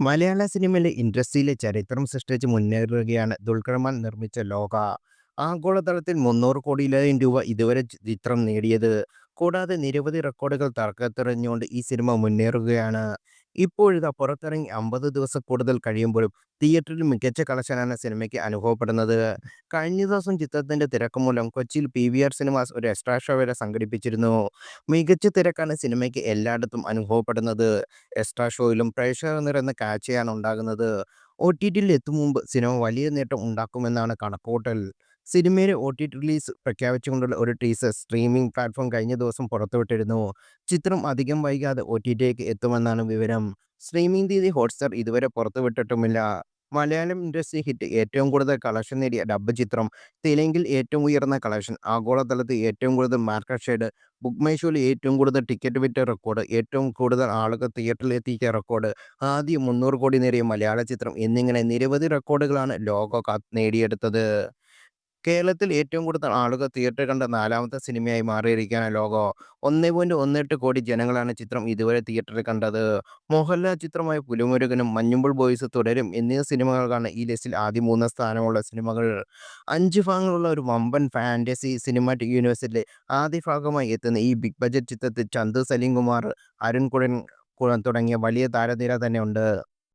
മലയാള സിനിമയിലെ ഇൻഡസ്ട്രിയിലെ ചരിത്രം സൃഷ്ടിച്ച് മുന്നേറുകയാണ് ദുൽഖർ നിർമ്മിച്ച ലോക. ആഗോളതലത്തിൽ 300 കോടിയിലധികം രൂപ ഇതുവരെ ചിത്രം നേടിയത്. കൂടാതെ നിരവധി റെക്കോർഡുകൾ തകർത്തെറിഞ്ഞുകൊണ്ട് ഈ സിനിമ മുന്നേറുകയാണ്. ഇപ്പോഴിതാ പുറത്തിറങ്ങി 50 ദിവസം കൂടുതൽ കഴിയുമ്പോഴും തിയേറ്ററിൽ മികച്ച കളക്ഷനാണ് സിനിമയ്ക്ക് അനുഭവപ്പെടുന്നത്. കഴിഞ്ഞ ദിവസം ചിത്രത്തിന്റെ തിരക്ക് മൂലം കൊച്ചിയിൽ PVR സിനിമാസ് ഒരു എക്സ്ട്രാ ഷോ വരെ സംഘടിപ്പിച്ചിരുന്നു. മികച്ച തിരക്കാണ് സിനിമയ്ക്ക് എല്ലായിടത്തും അനുഭവപ്പെടുന്നത്. എക്സ്ട്രാ ഷോയിലും പ്രേക്ഷകർ നിറയുന്ന കാഴ്ചയാണ് ഉണ്ടാകുന്നത്. OTTയിൽ എത്തും മുമ്പ് സിനിമ വലിയ നേട്ടം ഉണ്ടാക്കുമെന്നാണ് കണക്കുകൂട്ടൽ. സിനിമയുടെ OTT റിലീസ് പ്രഖ്യാപിച്ചുകൊണ്ടുള്ള ഒരു ടീസർ സ്ട്രീമിംഗ് പ്ലാറ്റ്ഫോം കഴിഞ്ഞ ദിവസം പുറത്തുവിട്ടിരുന്നു. ചിത്രം അധികം വൈകാതെ OTTയിലേക്ക് എത്തുമെന്നാണ് വിവരം. സ്ട്രീമിംഗ് തീയതി ഹോട്ട്സ്റ്റാർ ഇതുവരെ പുറത്തുവിട്ടിട്ടുമില്ല. മലയാളം ഇൻഡസ്ട്രി ഹിറ്റ് ഏറ്റവും കൂടുതൽ കളക്ഷൻ നേടിയ ഡബ്ബ് ചിത്രം, തെലുങ്കിൽ ഏറ്റവും ഉയർന്ന കളക്ഷൻ, ആഗോളതലത്തിൽ ഏറ്റവും കൂടുതൽ മാർക്കറ്റ് ഷെയർ, ബുക്ക് മൈ ഷോയിൽ ഏറ്റവും കൂടുതൽ ടിക്കറ്റ് വിറ്റ റെക്കോർഡ്, ഏറ്റവും കൂടുതൽ ആളുകൾ തിയേറ്ററിൽ എത്തിച്ച റെക്കോർഡ്, ആദ്യ 300 കോടി നേടിയ മലയാള ചിത്രം എന്നിങ്ങനെ നിരവധി റെക്കോർഡുകളാണ് ലോക നേടിയെടുത്തത്. കേരളത്തിൽ ഏറ്റവും കൂടുതൽ ആളുകൾ തിയേറ്ററിൽ കണ്ട നാലാമത്തെ സിനിമയായി മാറിയിരിക്കുകയാണ് ലോഗോ. 1.18 കോടി ജനങ്ങളാണ് ചിത്രം ഇതുവരെ തിയേറ്ററിൽ കണ്ടത്. മോഹൻലാൽ ചിത്രമായ പുലിമുരുകനും മഞ്ഞുമ്പോൾ ബോയ്സ് തുടരും എന്നീ സിനിമകൾക്കാണ് ഈ ലിസ്റ്റിൽ ആദ്യ 3 സ്ഥാനമുള്ള സിനിമകൾ. 5 ഭാഗങ്ങളുള്ള ഒരു വമ്പൻ ഫാന്റസി സിനിമാറ്റിക് യൂണിവേഴ്സിലെ ആദ്യ ഭാഗമായി എത്തുന്ന ഈ ബിഗ് ബജറ്റ് ചിത്രത്തിൽ ചന്തു സലീം കുമാർ, അരുൺ കുഴൻ തുടങ്ങിയ വലിയ താരനിര തന്നെ ഉണ്ട്.